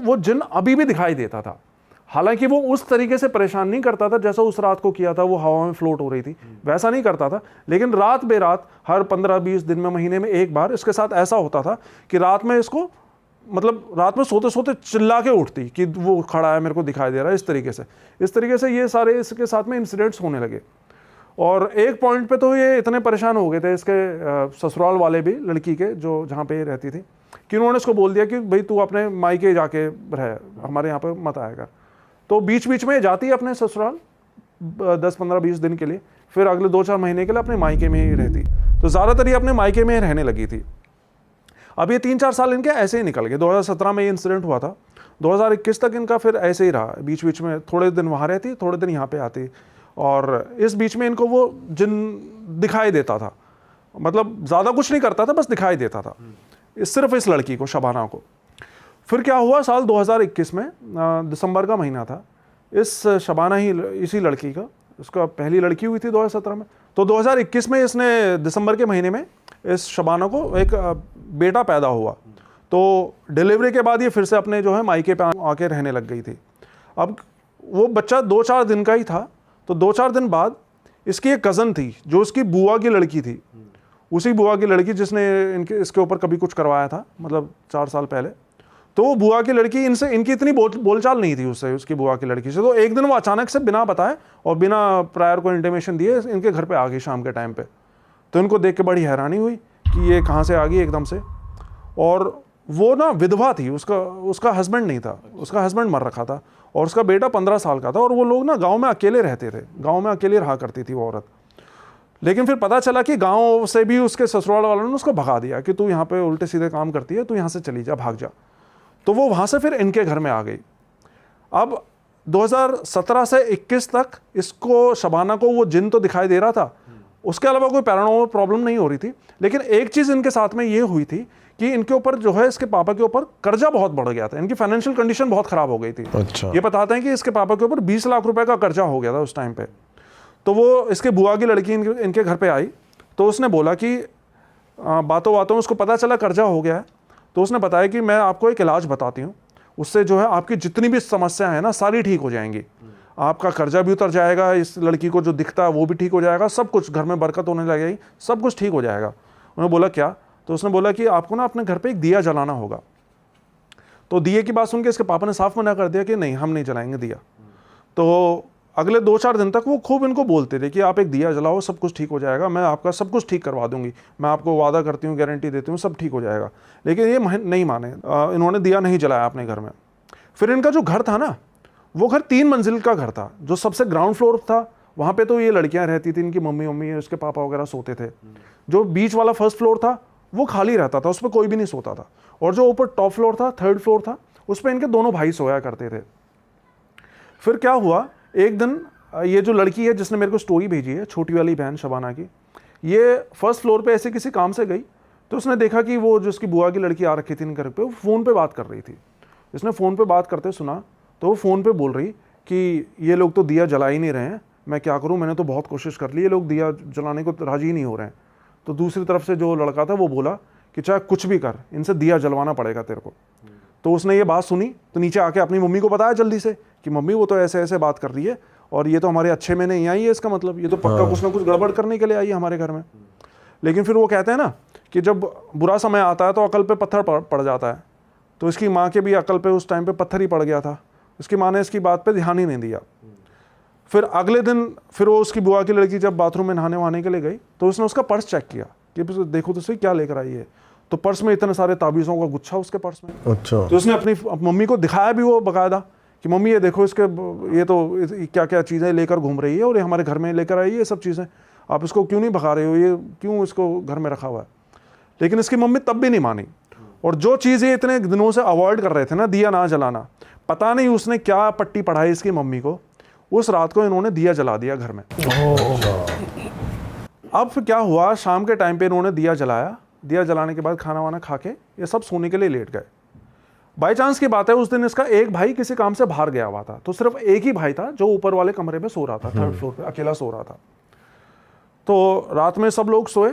वो जिन अभी भी दिखाई देता था। हालांकि वो उस तरीके से परेशान नहीं करता था जैसा उस रात को किया था, वो हवा में फ्लोट हो रही थी, वैसा नहीं करता था। लेकिन रात बेरात हर 15-20 दिन में, महीने में एक बार इसके साथ ऐसा होता था कि रात में इसको, मतलब रात में सोते सोते चिल्ला के उठती कि वो खड़ा है, मेरे को दिखाई दे रहा है। इस तरीके से ये सारे इसके साथ में इंसिडेंट्स होने लगे। और एक पॉइंट पे तो ये इतने परेशान हो गए थे इसके ससुराल वाले भी, लड़की के, जो जहाँ पे ये रहती थी, कि उन्होंने इसको बोल दिया कि भाई तू अपने मायके जाके रह, हमारे यहाँ पे मत आएगा। तो बीच बीच में जाती है अपने ससुराल 10-15-20 दिन के लिए, फिर अगले 2-4 महीने के लिए अपने मायके में ही रहती। तो ज़्यादातर ये अपने मायके में रहने लगी थी। अब ये 3-4 साल इनके ऐसे ही निकल गए। 2017 में ये इंसिडेंट हुआ था, 2021 तक इनका फिर ऐसे ही रहा। बीच बीच में थोड़े दिन वहाँ रहती, थोड़े दिन यहाँ पे आती, और इस बीच में इनको वो जिन दिखाई देता था। मतलब ज़्यादा कुछ नहीं करता था, बस दिखाई देता था सिर्फ इस लड़की को, शबाना को। फिर क्या हुआ, साल 2021 में दिसंबर का महीना था। इस शबाना ही, इसी लड़की का, उसका पहली लड़की हुई थी 2017 में। तो 2021 में इसने दिसंबर के महीने में इस शबाना को एक बेटा पैदा हुआ। तो डिलीवरी के बाद ये फिर से अपने जो है मायके पे आके रहने लग गई थी। अब वो बच्चा 2-4 दिन का ही था, तो 2-4 दिन बाद इसकी एक कज़न थी जो उसकी बुआ की लड़की थी, उसी बुआ की लड़की जिसने इसके ऊपर कभी कुछ करवाया था, मतलब 4 साल पहले। तो वो बुआ की लड़की, इनकी इतनी बोलचाल नहीं थी उससे, उसकी बुआ की लड़की से। तो एक दिन वो अचानक से बिना बताए और बिना प्रायर को इंटीमेशन दिए इनके घर पे आ गई शाम के टाइम पे। तो इनको देख के बड़ी हैरानी हुई कि ये कहाँ से आ गई एकदम से। और वो ना विधवा थी, उसका हस्बैंड नहीं था, उसका हस्बैंड मर रखा था, और उसका बेटा 15 साल का था। और वो लोग ना गाँव में अकेले रहते थे, गाँव में अकेले रहा करती थी वो औरत। लेकिन फिर पता चला कि गाँव से भी उसके ससुराल वालों ने उसको भगा दिया कि तू यहाँ पे उल्टे सीधे काम करती है, तू यहाँ से चली जा, भाग जा। तो वो वहाँ से फिर इनके घर में आ गई। अब 2017 से 21 तक इसको, शबाना को, वो जिन तो दिखाई दे रहा था, उसके अलावा कोई पैरानॉर्मल प्रॉब्लम नहीं हो रही थी। लेकिन एक चीज़ इनके साथ में ये हुई थी कि इनके ऊपर जो है, इसके पापा के ऊपर कर्जा बहुत बढ़ गया था, इनकी फाइनेंशियल कंडीशन बहुत ख़राब हो गई थी। अच्छा। ये बताते हैं कि इसके पापा के ऊपर 20 लाख रुपए का कर्जा हो गया था उस टाइम पे। तो वो इसके बुआ की लड़की इनके घर पे आई, तो उसने बोला कि बातों बातों में उसको पता चला कर्जा हो गया है। तो उसने बताया कि मैं आपको एक इलाज बताती हूँ, उससे जो है आपकी जितनी भी समस्या है ना, सारी ठीक हो जाएंगी। आपका कर्जा भी उतर जाएगा, इस लड़की को जो दिखता है वो भी ठीक हो जाएगा, सब कुछ घर में बरकत होने लगेगी, सब कुछ ठीक हो जाएगा। उन्होंने बोला क्या? तो उसने बोला कि आपको ना अपने घर पे एक दिया जलाना होगा। तो दिए की बात सुन के इसके पापा ने साफ मना कर दिया कि नहीं, हम नहीं जलाएंगे दिया। तो अगले 2-4 दिन तक वो खूब इनको बोलते थे कि आप एक दिया जलाओ, सब कुछ ठीक हो जाएगा, मैं आपका सब कुछ ठीक करवा दूंगी, मैं आपको वादा करती हूँ, गारंटी देती हूँ, सब ठीक हो जाएगा। लेकिन ये नहीं माने, इन्होंने दिया नहीं जलाया अपने घर में। फिर इनका जो घर था ना, वो घर 3 मंजिल का घर था, जो सबसे ग्राउंड फ्लोर था, वहाँ पे तो ये लड़कियाँ रहती थी, इनकी मम्मी उसके पापा वगैरह सोते थे। जो बीच वाला फर्स्ट फ्लोर था वो खाली रहता था, उस पर कोई भी नहीं सोता था। और जो ऊपर टॉप फ्लोर था, 3rd फ्लोर था, उस पर इनके दोनों भाई सोया करते थे। फिर क्या हुआ, एक दिन ये जो लड़की है जिसने मेरे को स्टोरी भेजी है, छोटी वाली बहन शबाना की, ये फर्स्ट फ्लोर पे ऐसे किसी काम से गई, तो उसने देखा कि वो जो उसकी बुआ की लड़की आ रखी थी घर पे, वो फ़ोन पे बात कर रही थी। इसने फ़ोन पे बात करते सुना, तो वो फ़ोन पे बोल रही कि ये लोग तो दिया जला ही नहीं रहे हैं, मैं क्या करूँ, मैंने तो बहुत कोशिश कर ली, ये लोग दिया जलाने को राजी ही नहीं हो रहे हैं। तो दूसरी तरफ से जो लड़का था वो बोला कि चाहे कुछ भी कर, इनसे दिया जलवाना पड़ेगा तेरे को। तो उसने ये बात सुनी, तो नीचे आके अपनी मम्मी को बताया जल्दी से कि मम्मी वो तो ऐसे ऐसे बात कर रही है, और ये तो हमारे अच्छे में नहीं आई है, इसका मतलब ये तो पक्का कुछ ना कुछ गड़बड़ करने के लिए आई है हमारे घर में। लेकिन फिर वो कहते हैं ना कि जब बुरा समय आता है तो अकल पे पत्थर पड़ जाता है। तो इसकी माँ के भी अकल पे उस टाइम पे पत्थर ही पड़ गया था, इसकी माँ ने इसकी बात पे ध्यान ही नहीं दिया। फिर अगले दिन फिर वो उसकी बुआ की लड़की जब बाथरूम में नहाने वहाने के लिए गई, तो उसने उसका पर्स चेक किया कि देखो तो सही क्या लेकर आई है। तो पर्स में इतने सारे ताबीज़ों का गुच्छा उसके पर्स में। अच्छा। तो उसने अपनी मम्मी को दिखाया भी वो बाकायदा कि मम्मी ये देखो, इसके ये तो क्या क्या चीज़ें लेकर घूम रही है, और ये हमारे घर में लेकर आई है ये सब चीज़ें, आप इसको क्यों नहीं भगा रहे हो, ये क्यों इसको घर में रखा हुआ है। लेकिन इसकी मम्मी तब भी नहीं मानी। और जो चीज़ ये इतने दिनों से अवॉइड कर रहे थे ना, दिया ना जलाना, पता नहीं उसने क्या पट्टी पढ़ाई इसकी मम्मी को, उस रात को इन्होंने दिया जला दिया घर में। अब फिर क्या हुआ, शाम के टाइम पे इन्होंने दिया जलाया, दिया जलाने के बाद खाना वाना खा के ये सब सोने के लिए लेट गए। बाई चांस की बात है, उस दिन इसका एक भाई किसी काम से बाहर गया हुआ था, तो सिर्फ एक ही भाई था जो ऊपर वाले कमरे में सो रहा था, 3rd फ्लोर पे अकेला सो रहा था। तो रात में सब लोग सोए,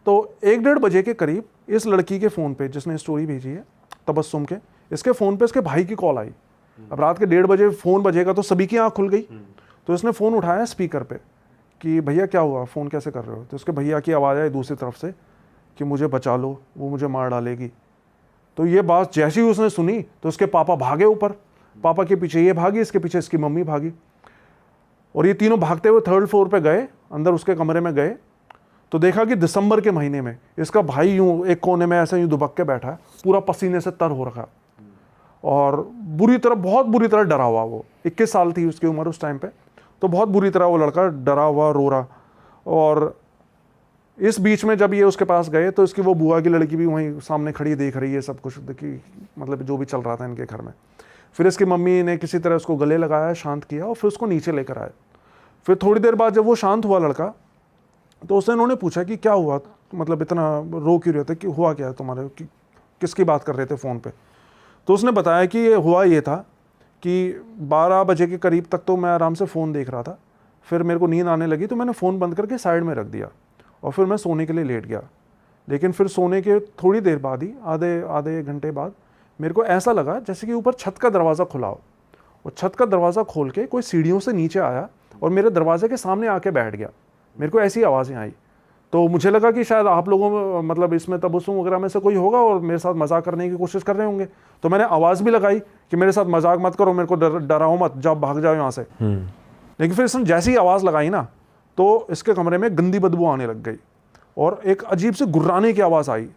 तो 1-1:30 बजे के करीब इस लड़की के फ़ोन पे, जिसने स्टोरी भेजी है तबस्सुम के, इसके फ़ोन पे इसके भाई की कॉल आई। अब रात के 1:30 बजे फ़ोन बजेगा तो सभी की आँख खुल गई। तो इसने फ़ोन उठाया स्पीकर पे कि भैया क्या हुआ, फ़ोन कैसे कर रहे हो। तो उसके भैया की आवाज़ आई दूसरी तरफ से कि मुझे बचा लो, वो मुझे मार डालेगी। तो ये बात जैसे ही उसने सुनी तो उसके पापा भागे ऊपर, पापा के पीछे ये भागी, इसके पीछे इसकी मम्मी भागी, और ये तीनों भागते हुए 3rd फ्लोर पे गए, अंदर उसके कमरे में गए तो देखा कि दिसंबर के महीने में इसका भाई यूं एक कोने में ऐसे यूं दुबक के बैठा है, पूरा पसीने से तर हो रखा और बुरी तरह, बहुत बुरी तरह डरा हुआ। वो 21 साल थी उसकी उम्र उस टाइम पे, तो बहुत बुरी तरह वो लड़का डरा हुआ रो रहा। और इस बीच में जब ये उसके पास गए तो इसकी वो बुआ की लड़की भी वहीं सामने खड़ी देख रही है सब कुछ, देखी मतलब जो भी चल रहा था इनके घर में। फिर इसकी मम्मी ने किसी तरह उसको गले लगाया, शांत किया और फिर उसको नीचे लेकर आए। फिर थोड़ी देर बाद जब वो शांत हुआ लड़का, तो उसने उन्होंने पूछा कि क्या हुआ, मतलब इतना रो क्यों रहे थे, कि हुआ क्या है तुम्हारे, कि किसकी बात कर रहे थे फ़ोन पे। तो उसने बताया कि ये हुआ ये था कि 12 बजे के करीब तक तो मैं आराम से फ़ोन देख रहा था, फिर मेरे को नींद आने लगी तो मैंने फ़ोन बंद करके साइड में रख दिया और फिर मैं सोने के लिए लेट गया। लेकिन फिर सोने के थोड़ी देर बाद ही, आधे घंटे बाद, मेरे को ऐसा लगा जैसे कि ऊपर छत का दरवाज़ा खुला हो, और छत का दरवाज़ा खोल के कोई सीढ़ियों से नीचे आया और मेरे दरवाजे के सामने आके बैठ गया। मेरे को ऐसी आवाज़ें आई तो मुझे लगा कि शायद आप लोगों में मतलब इसमें तबस्सुम वगैरह में से कोई होगा और मेरे साथ मजाक करने की कोशिश कर रहे होंगे। तो मैंने आवाज़ भी लगाई कि मेरे साथ मजाक मत करो, मेरे को डराओ मत, जाओ भाग जाओ यहाँ से। लेकिन फिर इसने जैसी आवाज़ लगाई ना तो इसके कमरे में गंदी बदबू आने लग गई और एक अजीब सी गुर्राने की आवाज़ आई।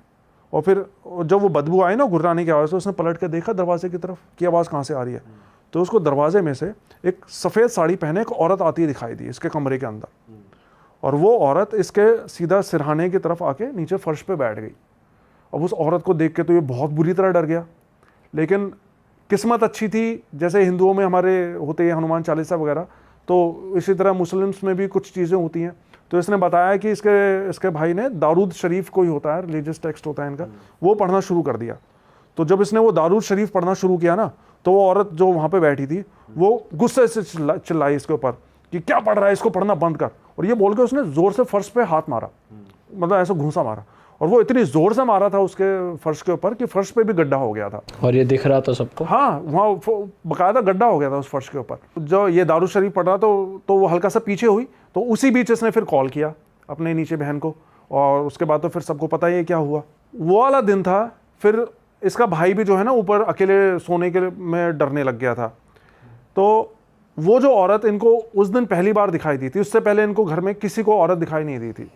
और फिर जब वो बदबू आई ना गुर्राने की आवाज़, तो उसने पलट के देखा दरवाजे की तरफ कि आवाज़ कहाँ से आ रही है। तो उसको दरवाजे में से एक सफ़ेद साड़ी पहने एक औरत आती दिखाई दी इसके कमरे के अंदर, और वो औरत इसके सीधा सिरहाने की तरफ आके नीचे फर्श पे बैठ गई। अब उस औरत को देख के तो ये बहुत बुरी तरह डर गया, लेकिन किस्मत अच्छी थी, जैसे हिंदुओं में हमारे होते हैं हनुमान चालीसा वगैरह, तो इसी तरह मुस्लिम्स में भी कुछ चीज़ें होती हैं। तो इसने बताया कि इसके भाई ने दारूद शरीफ कोई होता है, रिलीजियस टेक्स्ट होता है इनका, वो पढ़ना शुरू कर दिया। तो जब इसने वो दारूद शरीफ पढ़ना शुरू किया ना, तो वो औरत जो वहाँ पे बैठी थी वो गुस्से से चिल्लाई इसके ऊपर कि क्या पढ़ रहा है, इसको पढ़ना बंद कर। और ये बोल के उसने ज़ोर से फर्श पे हाथ मारा, मतलब ऐसा घूंसा मारा, और वो इतनी ज़ोर से मारा था उसके फर्श के ऊपर कि फर्श पे भी गड्ढा हो गया था। और ये दिख रहा था सबको? हाँ, वहाँ बकायदा गड्ढा हो गया था उस फर्श के ऊपर। जो ये दारूद शरीफ पढ़ रहा तो वो हल्का सा पीछे हुई, तो उसी बीच इसने फिर कॉल किया अपने नीचे बहन को, और उसके बाद तो फिर सबको पता ही है क्या हुआ। वो वाला दिन था। फिर इसका भाई भी जो है ना ऊपर अकेले सोने के में डरने लग गया था। तो वो जो औरत इनको उस दिन पहली बार दिखाई दी थी, उससे पहले इनको घर में किसी को औरत दिखाई नहीं दी थी,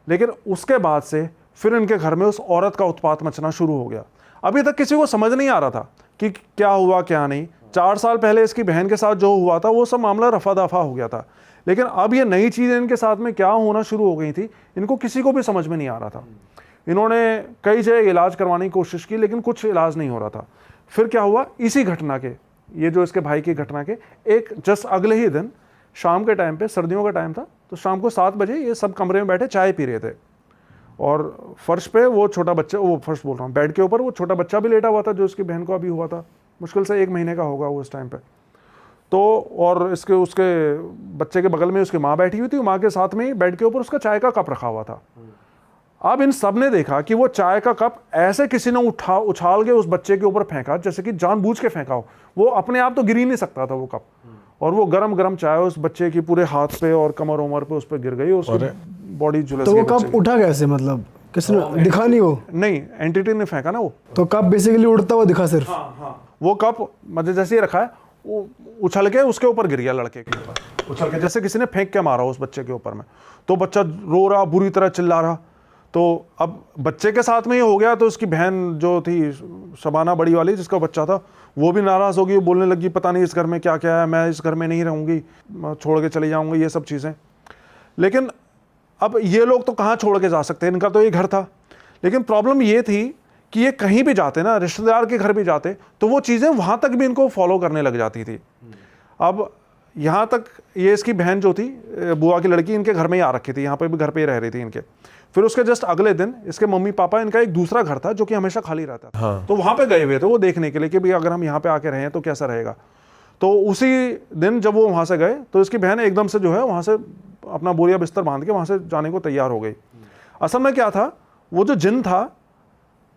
लेकिन उसके बाद से फिर इनके घर में उस औरत का उत्पात मचना शुरू हो गया। अभी तक किसी को समझ नहीं आ रहा था कि क्या हुआ क्या नहीं। 4 साल पहले इसकी बहन के साथ जो हुआ था वो सब मामला रफा दफा हो गया था, लेकिन अब ये नई चीज़ इनके साथ में क्या होना शुरू हो गई थी, इनको किसी को भी समझ में नहीं आ रहा था। इन्होंने कई जगह इलाज करवाने की कोशिश की, लेकिन कुछ इलाज नहीं हो रहा था। फिर क्या हुआ, इसी घटना के, ये जो इसके भाई की घटना के एक जस्ट अगले ही दिन शाम के टाइम पे, सर्दियों का टाइम था, तो शाम को 7 बजे ये सब कमरे में बैठे चाय पी रहे थे, और फर्श पे वो छोटा बच्चा, वो फर्श बोल रहा हूँ, बेड के ऊपर वो छोटा बच्चा भी लेटा हुआ था जो इसकी बहन को अभी हुआ था, मुश्किल से 1 महीने का होगा वो इस टाइम पे। तो और उसके बच्चे के बगल में उसकी माँ बैठी हुई थी, माँ के साथ में ही बेड के ऊपर उसका चाय का कप रखा हुआ था। अब इन सब ने देखा कि वो चाय का कप ऐसे किसी ने उछाल के उस बच्चे के ऊपर फेंका, जैसे कि जानबूझ के फेंका हो। वो अपने आप तो गिर ही नहीं सकता था वो कप, और वो गरम गरम चाय उस बच्चे की पूरे हाथ पे और कमर उमर पे उस पे गिर गई, उसकी बॉडी झुलस गई। तो वो कप उठा कैसे, मतलब किसने दिखा नहीं? वो नहीं, एंटिटी ने फेंका ना वो। तो कप बेसिकली उड़ता हुआ दिखा सिर्फ? वो कप मतलब जैसे ही रखा है वो उछल के उसके ऊपर गिर गया, लड़के के ऊपर उछल के, जैसे किसी ने फेंक के मारा उस बच्चे के ऊपर में। तो बच्चा रो रहा, बुरी तरह चिल्ला रहा। तो अब बच्चे के साथ में ये हो गया, तो उसकी बहन जो थी शबाना बड़ी वाली जिसका बच्चा था, वो भी नाराज़ हो गई, बोलने लगी पता नहीं इस घर में क्या क्या है, मैं इस घर में नहीं रहूँगी, छोड़ के चली जाऊँगी, ये सब चीज़ें। लेकिन अब ये लोग तो कहाँ छोड़ के जा सकते हैं, इनका तो ये घर था। लेकिन प्रॉब्लम ये थी कि ये कहीं भी जाते ना, रिश्तेदार के घर भी जाते, तो वो चीज़ें वहाँ तक भी इनको फॉलो करने लग जाती थी। अब यहाँ तक ये इसकी बहन जो थी, बुआ की लड़की, इनके घर में ही आ रखी थी, यहाँ पे भी घर पे ही रह रही थी इनके। फिर उसके जस्ट अगले दिन इसके मम्मी पापा, इनका एक दूसरा घर था जो कि हमेशा खाली रहता था। हाँ। तो वहाँ पे गए हुए थे वो देखने के लिए कि भाई अगर हम यहाँ पे आके रहें तो कैसा रहेगा। तो उसी दिन जब वो वहाँ से गए तो इसकी बहन एकदम से जो है वहाँ से अपना बोरिया बिस्तर बांध के वहाँ से जाने को तैयार हो गई। असल में क्या था, वो जो जिन था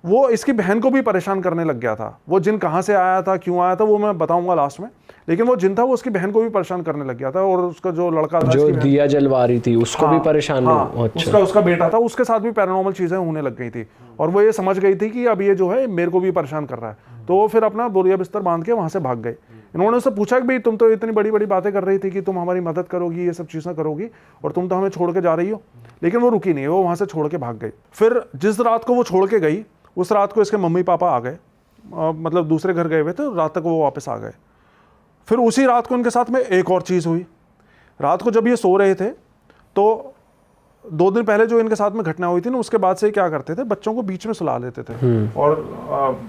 वो इसकी बहन को भी परेशान करने लग गया था। वो जिन कहाँ से आया था, क्यों आया था, वो मैं बताऊंगा लास्ट में। लेकिन वो जिन था वो उसकी बहन को भी परेशान करने लग गया था, और उसका जो लड़का था, जो दिया जलवा रही थी, उसको भी परेशान हाँ, उसका बेटा था, उसके साथ भी पैरानॉर्मल चीजें होने लग गई थी, और वो ये समझ गई थी कि अब ये जो है मेरे को भी परेशान कर रहा है। तो वो फिर अपना बोरिया बिस्तर बांध के वहां से भाग गए। इन्होंने उससे पूछा कि भाई तुम तो इतनी बड़ी बड़ी बातें कर रही थी कि तुम हमारी मदद करोगी, ये सब चीजें करोगी, और तुम तो हमें छोड़ के जा रही हो। लेकिन वो रुकी नहीं, वो वहां से छोड़ के भाग गई। फिर जिस रात को वो छोड़ के गई, उस रात को इसके मम्मी पापा आ गए, मतलब दूसरे घर गए हुए थे, रात तक वो वापस आ गए। फिर उसी रात को उनके साथ में एक और चीज़ हुई। रात को जब ये सो रहे थे, तो 2 दिन पहले जो इनके साथ में घटना हुई थी ना, उसके बाद से क्या करते थे, बच्चों को बीच में सुला लेते थे, और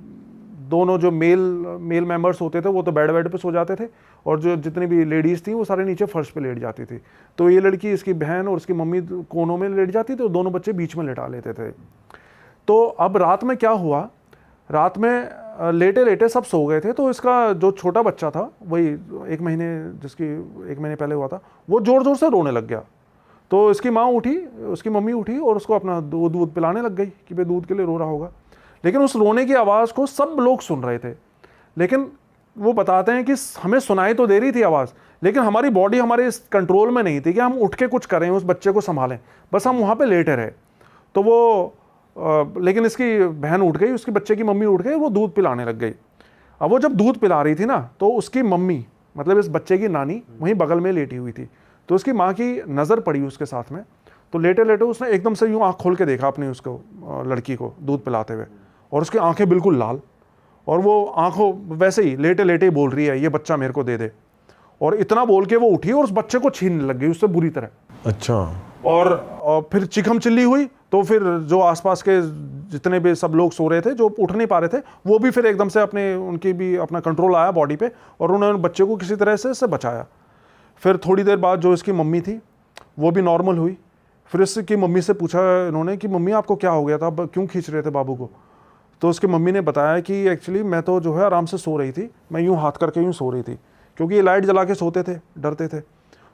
दोनों जो मेल मेंबर्स होते थे वो तो बेड पे सो जाते थे, और जो जितनी भी लेडीज़ थी वो सारे नीचे फर्श पे लेट जाती थी। तो ये लड़की, इसकी बहन और उसकी मम्मी कोनों में लेट जाती थी, और दोनों बच्चे बीच में लेटा लेते थे। तो अब रात में क्या हुआ, रात में लेटे लेटे सब सो गए थे, तो इसका जो छोटा बच्चा था, वही 1 महीने, जिसकी 1 महीने पहले हुआ था, वो ज़ोर ज़ोर से रोने लग गया। तो इसकी माँ उठी, उसकी मम्मी उठी, और उसको अपना दूध पिलाने लग गई कि भाई दूध के लिए रो रहा होगा। लेकिन उस रोने की आवाज़ को सब लोग सुन रहे थे। लेकिन वो बताते हैं कि हमें सुनाई तो दे रही थी आवाज़, लेकिन हमारी बॉडी हमारे इस कंट्रोल में नहीं थी कि हम उठ के कुछ करें, उस बच्चे को संभालें, बस हम वहाँ पर लेटे रहे। तो वो लेकिन इसकी बहन उठ गई, उसके बच्चे की मम्मी उठ गई, वो दूध पिलाने लग गई। अब वो जब दूध पिला रही थी ना, तो उसकी मम्मी, मतलब इस बच्चे की नानी, वहीं बगल में लेटी हुई थी। तो उसकी माँ की नज़र पड़ी उसके साथ में, तो लेटे लेटे उसने एकदम से यूँ आँख खोल के देखा अपनी उसको, लड़की को दूध पिलाते हुए, और उसकी आंखें बिल्कुल लाल, और वो आंखों वैसे ही लेटे लेटे ही बोल रही है, ये बच्चा मेरे को दे दे। और इतना बोल के वो उठी और उस बच्चे को छीनने लग गई उससे बुरी तरह। अच्छा। और फिर चिखम चिल्ली हुई, तो फिर जो आसपास के जितने भी सब लोग सो रहे थे, जो उठ नहीं पा रहे थे, वो भी फिर एकदम से उनकी भी अपना कंट्रोल आया बॉडी पे, और उन्होंने बच्चे को किसी तरह से बचाया। फिर थोड़ी देर बाद जो इसकी मम्मी थी वो भी नॉर्मल हुई। फिर इसकी मम्मी से पूछा इन्होंने कि मम्मी आपको क्या हो गया था, क्यों खींच रहे थे बाबू को। तो उसकी मम्मी ने बताया कि एक्चुअली मैं तो जो है आराम से सो रही थी, मैं यूँ हाथ करके यूँ सो रही थी, क्योंकि ये लाइट जला के सोते थे, डरते थे,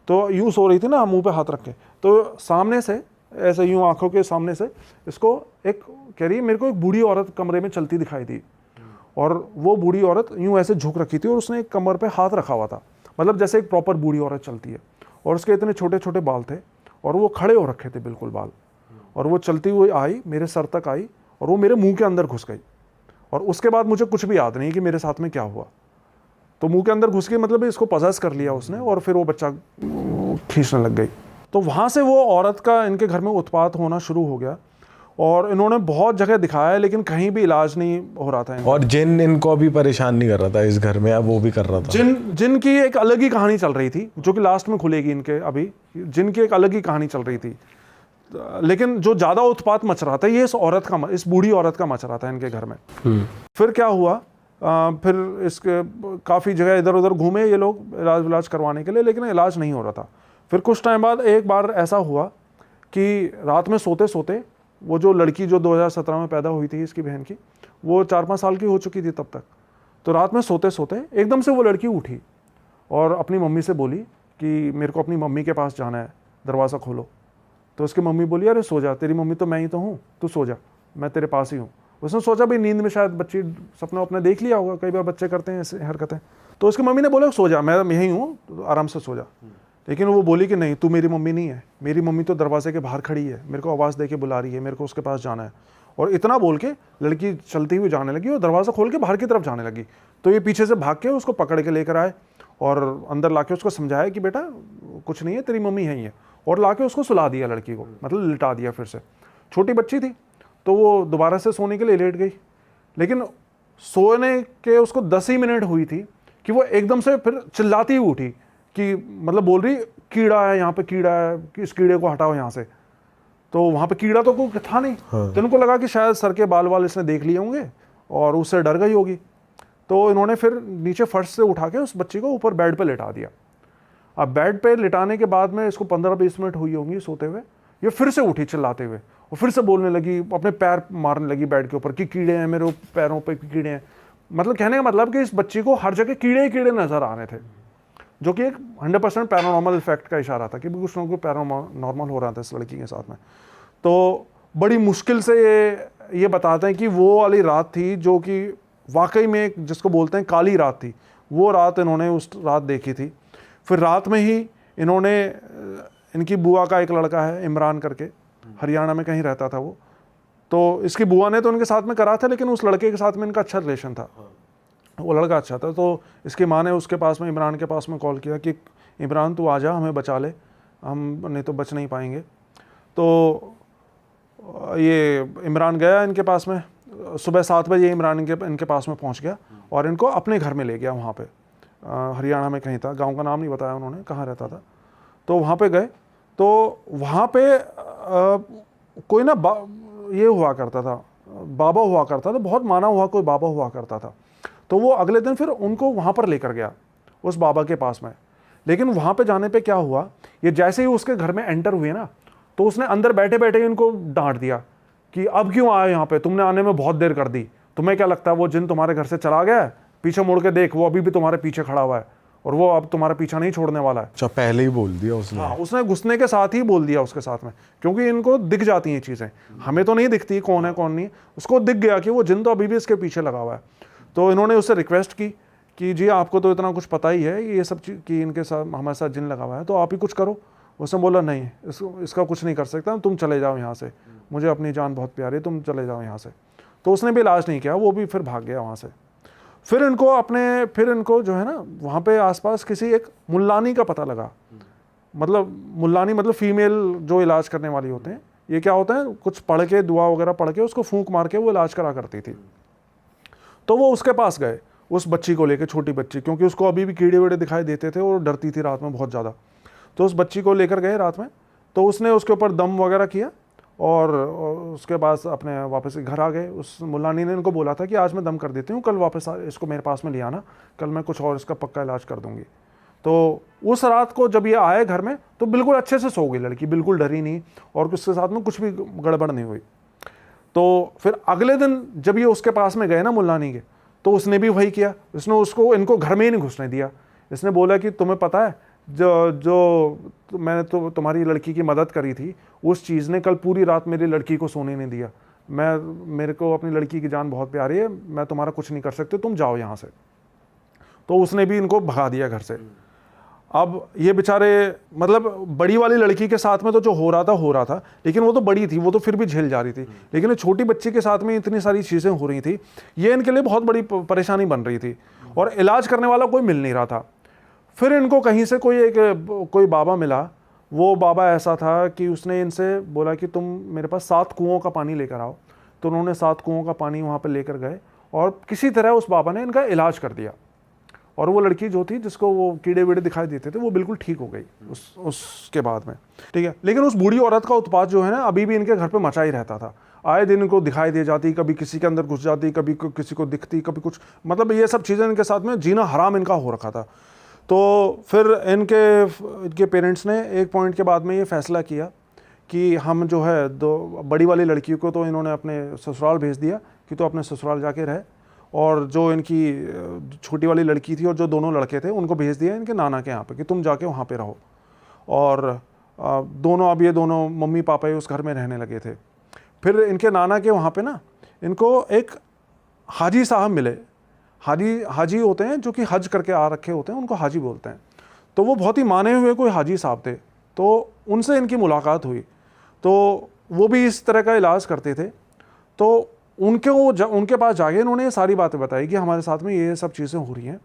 तो यूँ सो रही थी ना, मुंह पे हाथ रख के। तो सामने से ऐसे यूँ आंखों के सामने से इसको एक कह रही, मेरे को एक बूढ़ी औरत कमरे में चलती दिखाई दी, और वो बूढ़ी औरत यूँ ऐसे झुक रखी थी, और उसने एक कमर पे हाथ रखा हुआ था, मतलब जैसे एक प्रॉपर बूढ़ी औरत चलती है। और उसके इतने छोटे छोटे बाल थे, और वो खड़े हो रखे थे बिल्कुल बाल, और वो चलती हुई आई, मेरे सर तक आई, और वो मेरे मुंह के अंदर घुस गई। और उसके बाद मुझे कुछ भी याद नहीं कि मेरे साथ में क्या हुआ। तो मुंह के अंदर घुस गई, मतलब इसको पजेस कर लिया उसने, और फिर वो बच्चा खींचने लग गई। तो वहाँ से वो औरत का इनके घर में उत्पात होना शुरू हो गया, और इन्होंने बहुत जगह दिखाया, लेकिन कहीं भी इलाज नहीं हो रहा था इनका। और जिन इनको भी परेशान नहीं कर रहा था इस घर में, अब वो भी कर रहा था। जिन की एक अलग ही कहानी चल रही थी, जो कि लास्ट में खुलेगी इनके अभी। जिनकी एक अलग ही कहानी चल रही थी, लेकिन जो ज़्यादा उत्पात मच रहा था ये इस बूढ़ी औरत का मच रहा था इनके घर में। फिर क्या हुआ, फिर इसके काफ़ी जगह इधर उधर घूमे ये लोग इलाज करवाने के लिए, लेकिन इलाज नहीं हो रहा था। फिर कुछ टाइम बाद एक बार ऐसा हुआ कि रात में सोते सोते वो जो लड़की जो 2017 में पैदा हुई थी इसकी बहन की, वो 4-5 साल की हो चुकी थी तब तक। तो रात में सोते सोते एकदम से वो लड़की उठी और अपनी मम्मी से बोली कि मेरे को अपनी मम्मी के पास जाना है, दरवाज़ा खोलो। तो उसकी मम्मी बोली, अरे सो जा, तेरी मम्मी तो मैं ही तो हूँ, तू सो जा, मैं तेरे पास ही हूँ। उसने सोचा भाई नींद में शायद बच्ची सपना अपना देख लिया होगा, कई बार बच्चे करते हैं ऐसे हरकतें। तो उसकी मम्मी ने बोला सो जा, मैं यही हूँ, तो आराम से सो जा। लेकिन वो बोली कि नहीं, तू मेरी मम्मी नहीं है, मेरी मम्मी तो दरवाजे के बाहर खड़ी है, मेरे को आवाज़ दे के बुला रही है, मेरे को उसके पास जाना है। और इतना बोल के लड़की चलती हुई जाने लगी और दरवाज़ा खोल के बाहर की तरफ जाने लगी। तो ये पीछे से भाग के उसको पकड़ के लेकर आए और अंदर लाके उसको समझाया कि बेटा कुछ नहीं है, तेरी मम्मी है ही है, और लाके उसको सुला दिया लड़की को, मतलब लिटा दिया। फिर से छोटी बच्ची थी तो वो दोबारा से सोने के लिए लेट गई, लेकिन सोने के उसको 10 ही मिनट हुई थी कि वो एकदम से फिर चिल्लाती हुई उठी कि मतलब बोल रही कीड़ा है यहाँ पे, कीड़ा है, कि इस कीड़े को हटाओ यहाँ से। तो वहाँ पे कीड़ा तो कोई था नहीं। हाँ। तो इनको लगा कि शायद सर के बाल वाल इसने देख लिए होंगे और उससे डर गई होगी। तो इन्होंने फिर नीचे फर्श से उठा के उस बच्ची को ऊपर बेड पे लिटा दिया। अब बेड पे लिटाने के बाद में इसको 15-20 मिनट हुई होंगी सोते हुए, ये फिर से उठी चिल्लाते हुए और फिर से बोलने लगी, अपने पैर मारने लगी बेड के ऊपर कि कीड़े हैं मेरे पैरों पे, कीड़े हैं। मतलब कहने का मतलब कि इस बच्ची को हर जगह कीड़े ही कीड़े नजर आ रहे थे, जो कि एक 100% पैरानॉर्मल इफेक्ट का इशारा था कि कुछ लोगों को पैरानॉर्मल हो रहा था इस लड़की के साथ में। तो बड़ी मुश्किल से ये ये बताते हैं कि वो वाली रात थी जो कि वाकई में एक जिसको बोलते हैं काली रात थी। वो रात इन्होंने उस रात देखी थी। फिर रात में ही इन्होंने, इनकी बुआ का एक लड़का है इमरान करके, हरियाणा में कहीं रहता था वो, तो इसकी बुआ ने तो उनके साथ में करा था, लेकिन उस लड़के के साथ में इनका अच्छा रिलेशन था, वो लड़का अच्छा था। तो इसकी माँ ने उसके पास में, इमरान के पास में कॉल किया कि इमरान तू आ जा, हमें बचा ले, हम नहीं तो बच नहीं पाएंगे। तो ये इमरान गया इनके पास में, सुबह 7 बजे इमरान इनके पास में पहुंच गया और इनको अपने घर में ले गया। वहाँ पे हरियाणा में कहीं था, गांव का नाम नहीं बताया उन्होंने कहाँ रहता था। तो वहाँ पे गए, तो वहाँ पे कोई ना ये हुआ करता था, बाबा हुआ करता था, बहुत माना हुआ कोई बाबा हुआ करता था। तो वो अगले दिन फिर उनको वहाँ पर लेकर गया, उस बाबा के पास में। लेकिन वहाँ पे जाने पे क्या हुआ, ये जैसे ही उसके घर में एंटर हुए ना, तो उसने अंदर बैठे बैठे इनको डांट दिया कि अब क्यों आए यहाँ पे, तुमने आने में बहुत देर कर दी, तुम्हें क्या लगता है वो जिन तुम्हारे घर से चला गया है, पीछे मुड़ के देख, वो अभी भी तुम्हारे पीछे खड़ा हुआ है और वो अब तुम्हारा पीछा नहीं छोड़ने वाला है। अच्छा, पहले ही बोल दिया उसने? हाँ, उसने घुसने के साथ ही बोल दिया उसके साथ में, क्योंकि इनको दिख जाती हैं चीज़ें, हमें तो नहीं दिखती कौन है कौन नहीं, उसको दिख गया कि वो जिन तो अभी भी इसके पीछे लगा हुआ है। तो इन्होंने उससे रिक्वेस्ट की कि जी आपको तो इतना कुछ पता ही है ये सब चीज़ कि इनके साथ हमारे साथ जिन लगा हुआ है, तो आप ही कुछ करो। उसने बोला नहीं, इसका कुछ नहीं कर सकता, तुम चले जाओ यहाँ से, मुझे अपनी जान बहुत प्यारी है, तुम चले जाओ यहाँ से। तो उसने भी इलाज नहीं किया, वो भी फिर भाग गया वहाँ से। फिर इनको जो है ना, वहाँ पे आसपास किसी एक मुल्लानी का पता लगा। मतलब मुल्लानी मतलब फीमेल जो इलाज करने वाली होते हैं, ये क्या होता है, कुछ पढ़ के, दुआ वगैरह पढ़ के उसको फूंक मार के वो इलाज करा करती थी। तो वो उसके पास गए, उस बच्ची को लेकर, छोटी बच्ची, क्योंकि उसको अभी भी कीड़े वीड़े दिखाई देते थे और डरती थी रात में बहुत ज़्यादा। तो उस बच्ची को लेकर गए रात में, तो उसने उसके ऊपर दम वगैरह किया और उसके बाद अपने वापस घर आ गए। उस मुल्लानी ने इनको बोला था कि आज मैं दम कर देती हूँ, कल वापस इसको मेरे पास में ले आना, कल मैं कुछ और इसका पक्का इलाज कर दूंगी। तो उस रात को जब ये आए घर में, तो बिल्कुल अच्छे से सो गई लड़की, बिल्कुल डरी नहीं और उसके साथ में कुछ भी गड़बड़ नहीं हुई। तो फिर अगले दिन जब ये उसके पास में गए ना मुल्लानी के, तो उसने भी वही किया, उसने इनको घर में ही नहीं घुसने दिया। इसने बोला कि तुम्हें पता है जो मैंने तो तुम्हारी लड़की की मदद करी थी, उस चीज़ ने कल पूरी रात मेरी लड़की को सोने नहीं दिया। मेरे को अपनी लड़की की जान बहुत प्यारी है, मैं तुम्हारा कुछ नहीं कर सकती, तुम जाओ यहाँ से। तो उसने भी इनको भगा दिया घर से। अब ये बेचारे, मतलब बड़ी वाली लड़की के साथ में तो जो हो रहा था, लेकिन वो तो बड़ी थी, वो तो फिर भी झेल जा रही थी। लेकिन छोटी बच्ची के साथ में इतनी सारी चीज़ें हो रही थी, ये इनके लिए बहुत बड़ी परेशानी बन रही थी और इलाज करने वाला कोई मिल नहीं रहा था। फिर इनको कहीं से कोई बाबा मिला। वो बाबा ऐसा था कि उसने इनसे बोला कि तुम मेरे पास 7 कुओं का पानी लेकर आओ। तो उन्होंने 7 कुओं का पानी वहाँ पर लेकर गए और किसी तरह उस बाबा ने इनका इलाज कर दिया। और वो लड़की जो थी, जिसको वो कीड़े वीड़े दिखाई देते थे, वो बिल्कुल ठीक हो गई उसके बाद में, ठीक है। लेकिन उस बूढ़ी औरत का उत्पात जो है ना, अभी भी इनके घर पे मचा ही रहता था। आए दिन इनको दिखाई दे जाती, कभी किसी के अंदर घुस जाती, कभी किसी को दिखती, कभी कुछ, मतलब ये सब चीज़ें इनके साथ में जीना हराम इनका हो रखा था। तो फिर इनके पेरेंट्स ने एक पॉइंट के बाद में ये फैसला किया कि हम जो है, बड़ी वाली लड़की को तो इन्होंने अपने ससुराल भेज दिया कि तो अपने ससुराल जाके रहे, और जो इनकी छोटी वाली लड़की थी और जो दोनों लड़के थे, उनको भेज दिया इनके नाना के यहाँ पे कि तुम जाके वहाँ पे रहो। और दोनों, अब ये दोनों मम्मी पापा ही उस घर में रहने लगे थे। फिर इनके नाना के वहाँ पे ना, इनको एक हाजी साहब मिले। हाजी होते हैं जो कि हज करके आ रखे होते हैं, उनको हाजी बोलते हैं। तो वो बहुत ही माने हुए कोई हाजी साहब थे। तो उनसे इनकी मुलाकात हुई, तो वो भी इस तरह का इलाज करते थे। तो उनके पास जाके इन्होंने ये सारी बातें बताई कि हमारे साथ में ये सब चीज़ें हो रही हैं।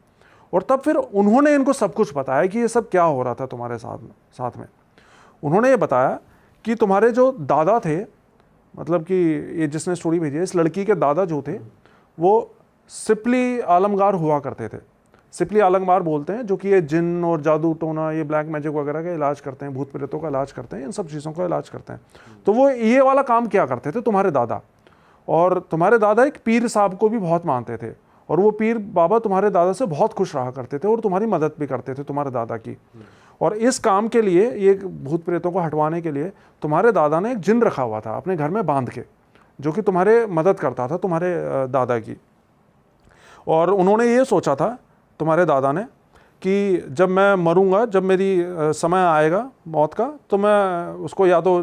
और तब फिर उन्होंने इनको सब कुछ बताया कि ये सब क्या हो रहा था तुम्हारे साथ में। उन्होंने ये बताया कि तुम्हारे जो दादा थे, मतलब कि ये जिसने स्टोरी भेजी है, इस लड़की के दादा जो थे, वो सिपली आलमगार हुआ करते थे। सिपली आलमगार बोलते हैं, जो कि ये जिन और जादू टोना, ये ब्लैक मैजिक वगैरह का इलाज करते हैं, भूत प्रेतों का इलाज करते हैं, इन सब चीज़ों का इलाज करते हैं। तो वो ये वाला काम क्या करते थे तुम्हारे दादा। और तुम्हारे दादा एक पीर साहब को भी बहुत मानते थे, और वो पीर बाबा तुम्हारे दादा से बहुत खुश रहा करते थे और तुम्हारी मदद भी करते थे, तुम्हारे दादा की। और इस काम के लिए, ये भूत प्रेतों को हटवाने के लिए, तुम्हारे दादा ने एक जिन रखा हुआ था अपने घर में बांध के, जो कि तुम्हारे मदद करता था, तुम्हारे दादा की। और उन्होंने ये सोचा था, तुम्हारे दादा ने, कि जब मैं मरूंगा, जब मेरी समय आएगा मौत का, तो मैं उसको या तो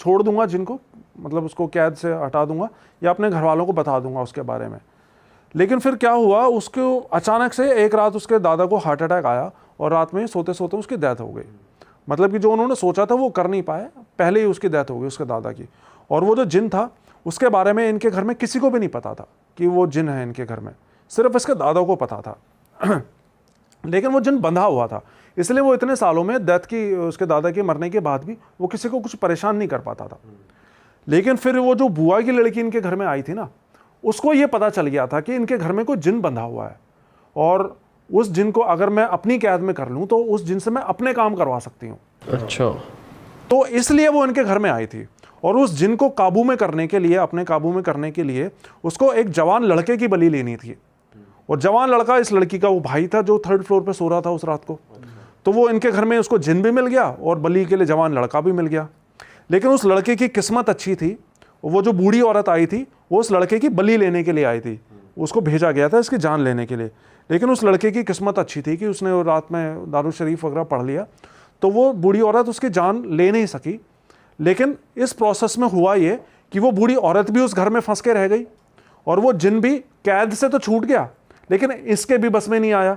छोड़ दूंगा जिनको, मतलब उसको कैद से हटा दूंगा या अपने घर वालों को बता दूंगा उसके बारे में। लेकिन फिर क्या हुआ, उसको अचानक से एक रात उसके दादा को हार्ट अटैक आया और रात में सोते सोते उसकी डेथ हो गई। मतलब कि जो उन्होंने सोचा था वो कर नहीं पाए, पहले ही उसकी डेथ हो गई उसके दादा की। और वो जो जिन था उसके बारे में इनके घर में किसी को भी नहीं पता था कि वो जिन है इनके घर में, सिर्फ इसके दादा को पता था। लेकिन वो जिन बंधा हुआ था, इसलिए वो इतने सालों में डेथ की, उसके दादा के मरने के बाद भी वो किसी को कुछ परेशान नहीं कर पाता था। लेकिन फिर वो जो बुआ की लड़की इनके घर में आई थी ना, उसको ये पता चल गया था कि इनके घर में कोई जिन बंधा हुआ है और उस जिन को अगर मैं अपनी कैद में कर लूं तो उस जिन से मैं अपने काम करवा सकती हूँ। अच्छा। तो इसलिए वो इनके घर में आई थी और उस जिन को काबू में करने के लिए, अपने काबू में करने के लिए उसको एक जवान लड़के की बलि लेनी थी। और जवान लड़का इस लड़की का वो भाई था जो 3rd फ्लोर पे सो रहा था उस रात को। तो वो इनके घर में उसको जिन भी मिल गया और बलि के लिए जवान लड़का भी मिल गया। लेकिन उस लड़के की किस्मत अच्छी थी, वो जो बूढ़ी औरत आई थी वो उस लड़के की बलि लेने के लिए आई थी, उसको भेजा गया था इसकी जान लेने के लिए। लेकिन उस लड़के की किस्मत अच्छी थी कि उसने रात में दारू शरीफ वगैरह पढ़ लिया, तो वो बूढ़ी औरत उसकी जान ले नहीं सकी। लेकिन इस प्रोसेस में हुआ ये कि वो बूढ़ी औरत भी उस घर में फंस के रह गई और वो जिन भी कैद से तो छूट गया लेकिन इसके भी बस में नहीं आया।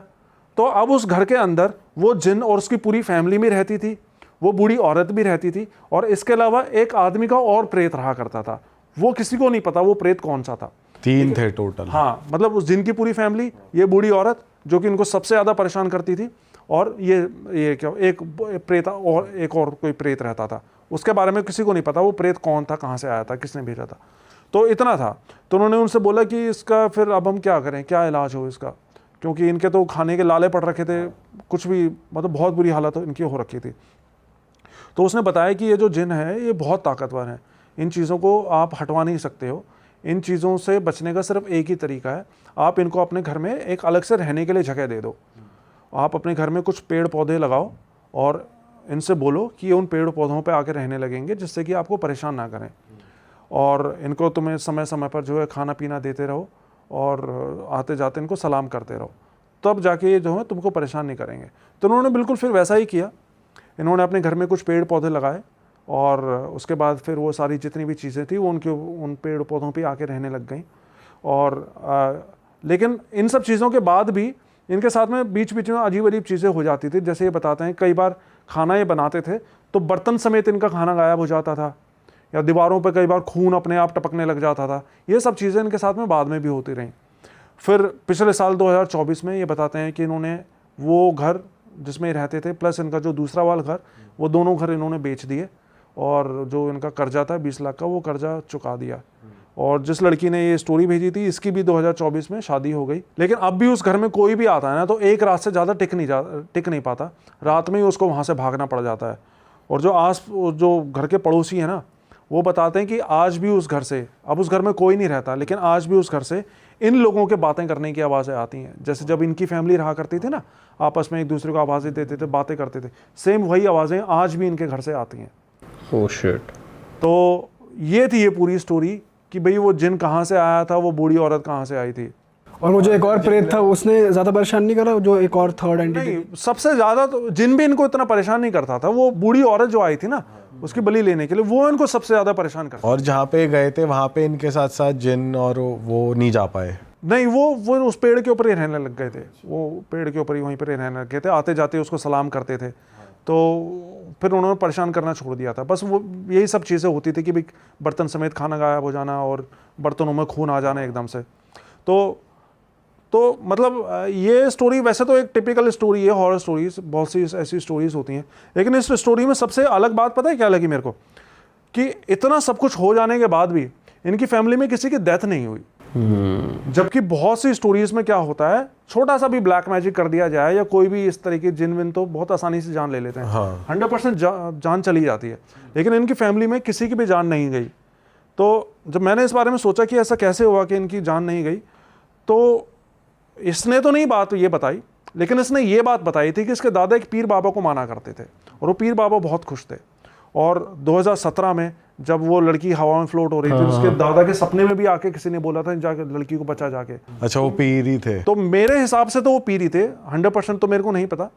तो अब उस घर के अंदर वो जिन और उसकी पूरी फैमिली भी रहती थी, वो बूढ़ी औरत भी रहती थी और इसके अलावा एक आदमी का और प्रेत रहा करता था। वो किसी को नहीं पता वो प्रेत कौन सा था। 3 थे टोटल। हाँ, मतलब उस जिन की पूरी फैमिली, ये बूढ़ी औरत जो कि इनको सबसे ज़्यादा परेशान करती थी, और ये क्या एक प्रेत और एक और कोई प्रेत रहता था। उसके बारे में किसी को नहीं पता वो प्रेत कौन था, कहाँ से आया था, किसने भेजा था। तो इतना था। तो उन्होंने उनसे बोला कि इसका फिर अब हम क्या करें, क्या इलाज हो इसका, क्योंकि इनके तो खाने के लाले पड़ रखे थे, कुछ भी मतलब बहुत बुरी हालत इनकी हो रखी थी। तो उसने बताया कि ये जो जिन है ये बहुत ताकतवर है, इन चीज़ों को आप हटवा नहीं सकते हो। इन चीज़ों से बचने का सिर्फ एक ही तरीका है, आप इनको अपने घर में एक अलग से रहने के लिए जगह दे दो। आप अपने घर में कुछ पेड़ पौधे लगाओ और इनसे बोलो कि ये उन पेड़ पौधों पे आके रहने लगेंगे, जिससे कि आपको परेशान ना करें। और इनको तुम्हें समय समय पर जो है खाना पीना देते रहो और आते जाते इनको सलाम करते रहो, तब जाके ये जो है तुमको परेशान नहीं करेंगे। तो उन्होंने बिल्कुल फिर वैसा ही किया। इन्होंने अपने घर में कुछ पेड़ पौधे लगाए और उसके बाद फिर वो सारी जितनी भी चीज़ें थी वो उन पेड़ पौधों पे आके रहने लग गई। और लेकिन इन सब चीज़ों के बाद भी इनके साथ में बीच बीच में अजीब अजीब चीज़ें हो जाती थी। जैसे ये बताते हैं कई बार खाना ये बनाते थे तो बर्तन समेत इनका खाना गायब हो जाता था, या दीवारों पर कई बार खून अपने आप टपकने लग जाता था। ये सब चीज़ें इनके साथ में बाद में भी होती रहीं। फिर पिछले साल 2024 में ये बताते हैं कि इन्होंने वो घर जिसमें रहते थे प्लस इनका जो दूसरा वाला घर, वो दोनों घर इन्होंने बेच दिए और जो इनका कर्जा था 20 लाख का वो कर्जा चुका दिया। और जिस लड़की ने ये स्टोरी भेजी थी इसकी भी 2024 में शादी हो गई। लेकिन अब भी उस घर में कोई भी आता है ना तो एक रात से ज़्यादा टिक नहीं पाता, रात में ही उसको वहाँ से भागना पड़ जाता है। और जो घर के पड़ोसी हैं ना वो बताते हैं कि आज भी उस घर से, अब उस घर में कोई नहीं रहता, लेकिन आज भी उस घर से इन लोगों के बातें करने की आवाज़ें आती हैं। जैसे जब इनकी फैमिली रहा करती थी ना, आपस में एक दूसरे को आवाज़ें देते थे, बातें करते थे, सेम वही आवाज़ें आज भी इनके घर से आती हैं। Oh shit. तो ये थी ये पूरी स्टोरी कि भाई वो जिन कहाँ से आया था, वो बूढ़ी औरत कहाँ से आई थी। और वो जो एक और प्रेत था उसने ज़्यादा परेशान नहीं करा, जो एक और थर्ड एंटिटी? नहीं, सबसे ज़्यादा तो जिन भी इनको इतना परेशान नहीं करता था, वो बूढ़ी औरत जो आई थी ना उसकी बलि लेने के लिए, वो इनको सबसे ज़्यादा परेशान करता। और जहाँ पे गए थे वहाँ पे इनके साथ साथ जिन और वो नहीं जा पाए? नहीं, वो उस पेड़ के ऊपर ही रहने लग गए थे। वो पेड़ के ऊपर ही वहीं पर रहने लग गए थे, आते जाते उसको सलाम करते थे। तो फिर उन्होंने परेशान करना छोड़ दिया था। बस वो यही सब चीज़ें होती थी कि भाई बर्तन समेत खाना गायब हो जाना और बर्तनों में खून आ जाना एकदम से। तो मतलब ये स्टोरी वैसे तो एक टिपिकल स्टोरी है, हॉरर स्टोरीज, बहुत सी ऐसी स्टोरीज होती हैं। लेकिन इस स्टोरी में सबसे अलग बात पता है क्या लगी मेरे को, कि इतना सब कुछ हो जाने के बाद भी इनकी फैमिली में किसी की डेथ नहीं हुई। जबकि बहुत सी स्टोरीज में क्या होता है, छोटा सा भी ब्लैक मैजिक कर दिया जाए या कोई भी इस तरीके जिन विन तो बहुत आसानी से जान ले लेते हैं। हाँ। 100% जान चली जाती है। लेकिन इनकी फैमिली में किसी की भी जान नहीं गई। तो जब मैंने इस बारे में सोचा कि ऐसा कैसे हुआ कि इनकी जान नहीं गई, तो इसने तो नहीं बात ये बताई, लेकिन इसने ये बात बताई थी कि इसके दादा एक पीर बाबा को माना करते थे और वो पीर बाबा बहुत खुश थे। और 2017 में जब वो लड़की हवा में फ्लोट हो रही थी, उसके दादा के सपने में भी आके किसी ने बोला था जाके लड़की को बचा जाके। अच्छा, वो पीर ही थे? तो मेरे हिसाब से तो वो पीर ही थे, 100% तो मेरे को नहीं पता,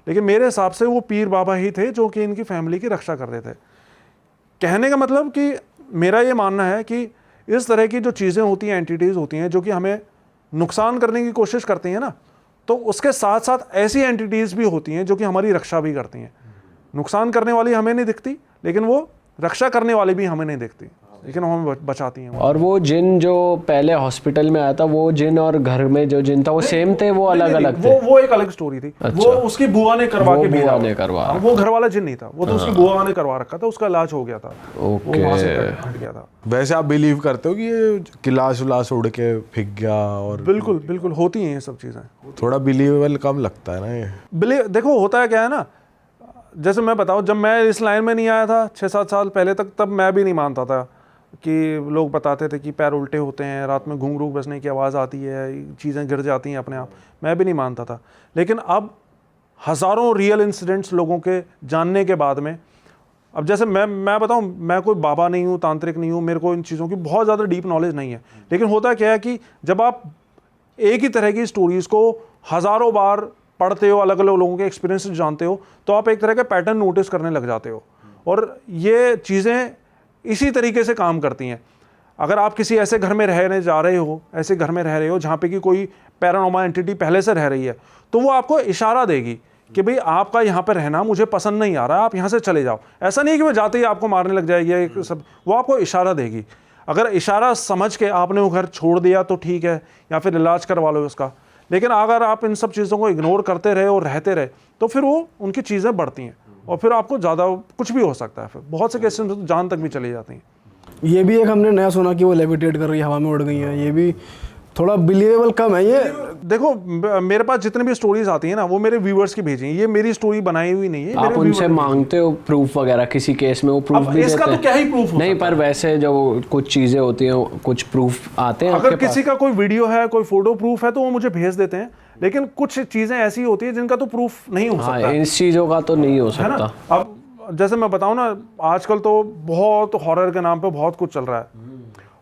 लेकिन मेरे हिसाब से वो पीर बाबा ही थे जो कि इनकी फैमिली की रक्षा कर रहे थे। कहने का मतलब कि मेरा ये मानना है कि इस तरह की जो चीज़ें होती हैं, एंटिटीज़ होती हैं जो कि हमें नुकसान करने की कोशिश करती हैं ना, तो उसके साथ साथ ऐसी एंटिटीज़ भी होती हैं जो कि हमारी रक्षा भी करती हैं। नुकसान करने वाली हमें नहीं दिखती, लेकिन वो रक्षा करने वाली भी हमें नहीं दिखती, लेकिन हमें बचाती हैं। और वो जिन जो पहले हॉस्पिटल में आया था, वो जिन और घर में जो जिन था वो सेम थे, वो अलग अलग थे? वो एक अलग स्टोरी थी। अच्छा। वो उसकी बुआ ने करवा के भेजा, वो घर वाला जिन नहीं था, वो तो उसकी बुआ ने करवा रखा था, उसका इलाज हो गया था, वो वहाँ से हट गया था। वैसे आप बिलीव करते हो कि ये गिलास उलास उड़ के फेंक गया? और बिल्कुल बिल्कुल होती हैं ये सब चीज़ें। थोड़ा बिलीवेबल कम लगता है ना ये। देखो होता है क्या है ना, जैसे मैं बताऊँ, जब मैं इस लाइन में नहीं आया था 6-7 साल पहले तक, तब मैं भी नहीं मानता था कि लोग बताते थे कि पैर उल्टे होते हैं, रात में घुंघरू बजने की आवाज़ आती है, चीज़ें गिर जाती हैं अपने आप। मैं भी नहीं मानता था, लेकिन अब हज़ारों रियल इंसिडेंट्स लोगों के जानने के बाद में, अब जैसे मैं बताऊं, मैं कोई बाबा नहीं हूं, तांत्रिक नहीं हूं, मेरे को इन चीज़ों की बहुत ज़्यादा डीप नॉलेज नहीं है, लेकिन होता क्या है कि जब आप एक ही तरह की स्टोरीज़ को हज़ारों बार पढ़ते हो, अलग अलग लोगों के एक्सपीरियंस जानते हो, तो आप एक तरह का पैटर्न नोटिस करने लग जाते हो, और ये चीज़ें इसी तरीके से काम करती हैं। अगर आप किसी ऐसे घर में रहने जा रहे हो, ऐसे घर में रह रहे हो जहाँ पे कि कोई पैरानॉर्मल एंटिटी पहले से रह रही है, तो वो आपको इशारा देगी कि भाई आपका यहाँ पे रहना मुझे पसंद नहीं आ रहा, आप यहाँ से चले जाओ। ऐसा नहीं कि वो जाते ही आपको मारने लग जाएगी, सब वो आपको इशारा देगी। अगर इशारा समझ के आपने वो घर छोड़ दिया तो ठीक है, या फिर इलाज करवा लो उसका, लेकिन अगर आप इन सब चीज़ों को इग्नोर करते रहे और रहते रहे, तो फिर वो उनकी चीज़ें बढ़ती हैं और फिर आपको ज़्यादा कुछ भी हो सकता है। फिर बहुत से केसेस में जान तक भी चली जाती हैं। ये भी एक हमने नया सुना कि वो लेविटेट कर रही है, हवा में उड़ गई हैं, ये भी थोड़ा बिलीवेबल कम है। ये देखो, मेरे पास जितने भी स्टोरीज आती हैं ना, वो मेरे व्यूअर्स की भेजी हैं, ये मेरी स्टोरी बनाई हुई नहीं है। आप उनसे मांगते हो प्रूफ वगैरह? किसी केस में वो प्रूफ भी इसका देते तो क्या ही प्रूफ नहीं, पर वैसे जो कुछ चीजें होती हैं, कुछ प्रूफ आते हैं अगर किसी का कोई वीडियो है, कोई फोटो प्रूफ है, तो वो मुझे भेज देते हैं, लेकिन कुछ चीजें ऐसी होती है जिनका तो प्रूफ नहीं हो सकता। हाँ, इस चीजों का तो नहीं हो सकता। अब जैसे मैं बताऊं ना, आजकल तो बहुत हॉरर के नाम पे बहुत कुछ चल रहा है,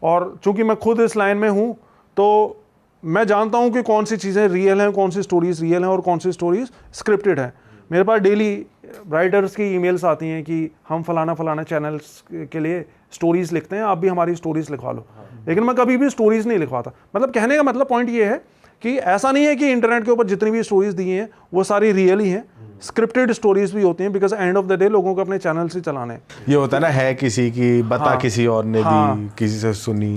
और चूंकि मैं खुद इस लाइन में हूं, तो मैं जानता हूं कि कौन सी चीज़ें रियल हैं, कौन सी स्टोरीज रियल हैं और कौन सी स्टोरीज स्क्रिप्टेड हैं। मेरे पास डेली राइटर्स की ईमेल्स आती हैं कि हम फलाना चैनल्स के लिए स्टोरीज लिखते हैं, आप भी हमारी स्टोरीज लिखवा लो। लेकिन मैं कभी भी स्टोरीज नहीं लिखवाता। मतलब कहने का मतलब पॉइंट ये है कि ऐसा नहीं है कि इंटरनेट के ऊपर जितनी भी स्टोरीज दी हैं वो सारी रियल ही हैं, स्क्रिप्टेड स्टोरीज भी होती हैं, because end of the day लोगों को अपने चैनल से चलाने। ये होता है ना, है किसी की बता, किसी और ने दी, किसी से सुनी,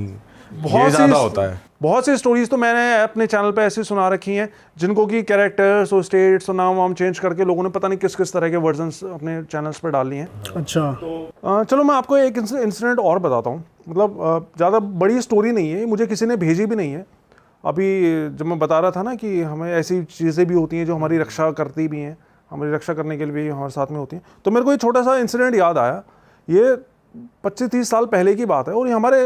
ये ज़्यादा होता है। बहुत सी स्टोरीज तो मैंने अपने चैनल पे ऐसी सुना रखी हैं जिनको कि कैरेक्टर्स और स्टेट्स और नाम वाम चेंज करके लोगों ने पता नहीं किस किस तरह के वर्जन्स अपने चैनल्स पर डाल लिए हैं। अच्छा, चलो मैं आपको एक इंसिडेंट और बताता हूँ। मतलब ज़्यादा बड़ी स्टोरी नहीं है, मुझे किसी ने भेजी भी नहीं है। अभी जब मैं बता रहा था ना कि हमें ऐसी चीज़ें भी होती हैं जो हमारी रक्षा करती भी हैं, हमारी रक्षा करने के लिए भी हमारे साथ में होती हैं, तो मेरे को ये छोटा सा इंसिडेंट याद आया। ये 25-30 साल पहले की बात है, और ये हमारे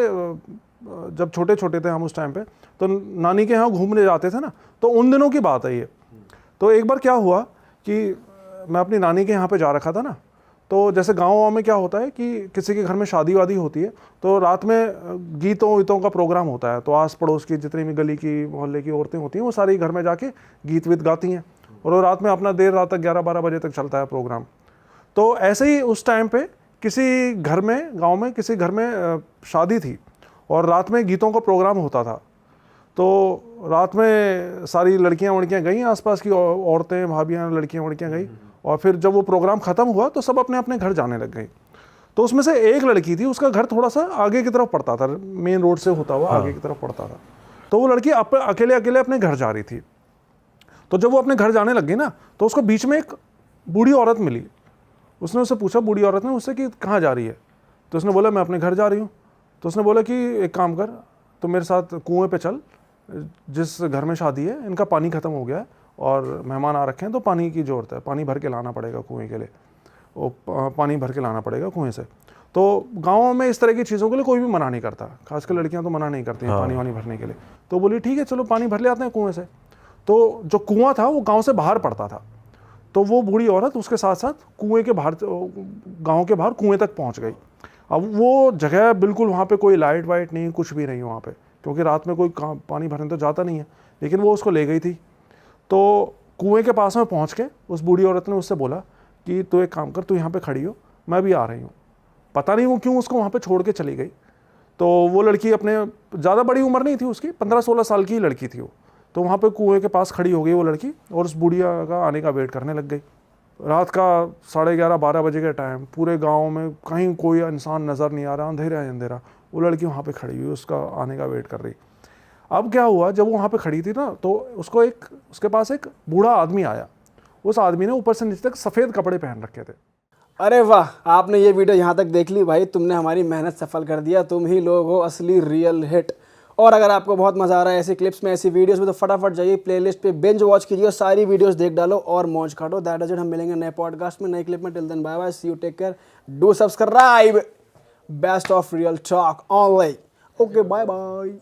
जब छोटे छोटे थे हम उस टाइम पे, तो नानी के यहाँ घूमने जाते थे ना, तो उन दिनों की बात है ये। तो एक बार क्या हुआ कि मैं अपनी नानी के यहाँ पे जा रखा था ना, तो जैसे गाँव में क्या होता है कि किसी के घर में शादी वादी होती है, तो रात में गीतों वीतों का प्रोग्राम होता है, तो आस पड़ोस की जितनी भी गली की मोहल्ले की औरतें होती हैं वो सारी घर में जाके गीत वीत गाती हैं, और वो रात में अपना देर रात तक 11-12 बजे तक चलता है प्रोग्राम। तो ऐसे ही उस टाइम पे किसी घर में, गाँव में किसी घर में शादी थी, और रात में गीतों का प्रोग्राम होता था। तो रात में सारी लड़कियां वड़कियां गई, आसपास की औरतें, भाभियां, लड़कियां वड़कियां गई, और फिर जब वो प्रोग्राम ख़त्म हुआ तो सब अपने अपने घर जाने लग गई। तो उसमें से एक लड़की थी, उसका घर थोड़ा सा आगे की तरफ पड़ता था, मेन रोड से होता हुआ आगे की तरफ पड़ता था। तो वो लड़की अकेले अकेले अपने घर जा रही थी। तो जब वो अपने घर जाने लग गई ना, तो उसको बीच में एक बूढ़ी औरत मिली। उसने उससे पूछा, बूढ़ी औरत ने उससे, कि कहाँ जा रही है? तो उसने बोला, मैं अपने घर जा रही हूँ। तो उसने बोला कि एक काम कर, तो मेरे साथ कुएं पे चल, जिस घर में शादी है इनका पानी ख़त्म हो गया है और मेहमान आ रखे हैं, तो पानी की ज़रूरत है, पानी भर के लाना पड़ेगा कुएं के लिए, वो पानी भर के लाना पड़ेगा कुएं से। तो गाँव में इस तरह की चीज़ों के लिए कोई भी मना नहीं करता, खासकर लड़कियाँ तो मना नहीं करती हैं पानी वानी भरने के लिए। तो बोली ठीक है चलो पानी भर ले आते हैं कुएँ से। तो जो कुआँ था वो गाँव से बाहर पड़ता था, तो वो बूढ़ी औरत उसके साथ साथ कुएँ के बाहर, गाँव के बाहर कुएँ तक पहुँच गई। अब वो जगह बिल्कुल, वहाँ पे कोई लाइट वाइट नहीं, कुछ भी नहीं वहाँ पे, क्योंकि रात में कोई पानी भरने तो जाता नहीं है, लेकिन वो उसको ले गई थी। तो कुएं के पास में पहुँच के उस बूढ़ी औरत ने उससे बोला कि तू एक काम कर, तू यहाँ पे खड़ी हो, मैं भी आ रही हूँ। पता नहीं वो क्यों उसको वहाँ पे छोड़ के चली गई। तो वो लड़की अपने, ज़्यादा बड़ी उम्र नहीं थी उसकी, 15-16 साल की लड़की थी वो। तो वहाँ पे कुएं के पास खड़ी हो गई वो लड़की और उस बुढ़िया का आने का वेट करने लग गई। रात का 11:30-12 बजे का टाइम, पूरे गांव में कहीं कोई इंसान नज़र नहीं आ रहा, अंधेरा है अंधेरा। वो लड़की वहाँ पे खड़ी हुई उसका आने का वेट कर रही। अब क्या हुआ, जब वो वहाँ पे खड़ी थी ना, तो उसके पास एक बूढ़ा आदमी आया। उस आदमी ने ऊपर से नीचे तक सफ़ेद कपड़े पहन रखे थे। अरे वाह, आपने ये वीडियो यहाँ तक देख ली भाई, तुमने हमारी मेहनत सफल कर दिया। तुम ही लोग हो असली रियल हिट। और अगर आपको बहुत मज़ा आ रहा है ऐसी क्लिप्स में, ऐसी वीडियोस में, तो फटाफट जाइए प्लेलिस्ट पे बिंज वॉच कीजिए, सारी वीडियोस देख डालो और मौज काटो। That is it. हम मिलेंगे नए पॉडकास्ट में, नई क्लिप में। Till then bye bye, see you, take care, do subscribe. Best of Real Talk Online. Okay, bye bye.